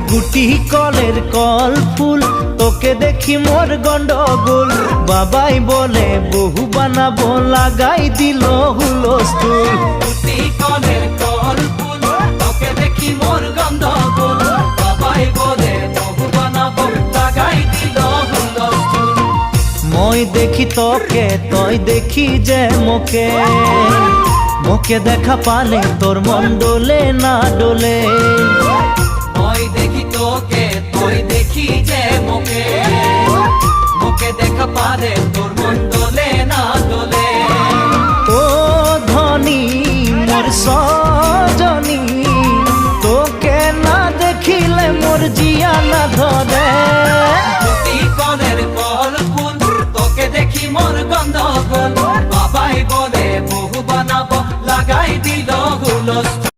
গুটি কলের কল ফুল তোকে দেখি মোর গন্ডগোল বাবাই বলে বহু বানাবো লাগাই দিল হুলস্থুল গুটি কলের কল ফুল তোকে দেখি মোর গন্ডগোল বাবাই বলে বহু বানাবো লাগাই দিল হুলস্থুল মই দেখি তোকে তই দেখি যে মোকে মোকে দেখা পালে তোর মন ডোলে না ডোলে মই দেখি তোকে তুই দেখি যে মোকে মোকে দেখা পারে তোর মন দোলে না দোলে ও ধনী মোর সজনী তোকে না দেখিলে মোর জিয়া না ধরে গুটি কলের কল ফুল তোকে দেখি মোর গন্ডগোল বাবাই বলে বহু বানাবো লাগাই দিল হুলস্থুল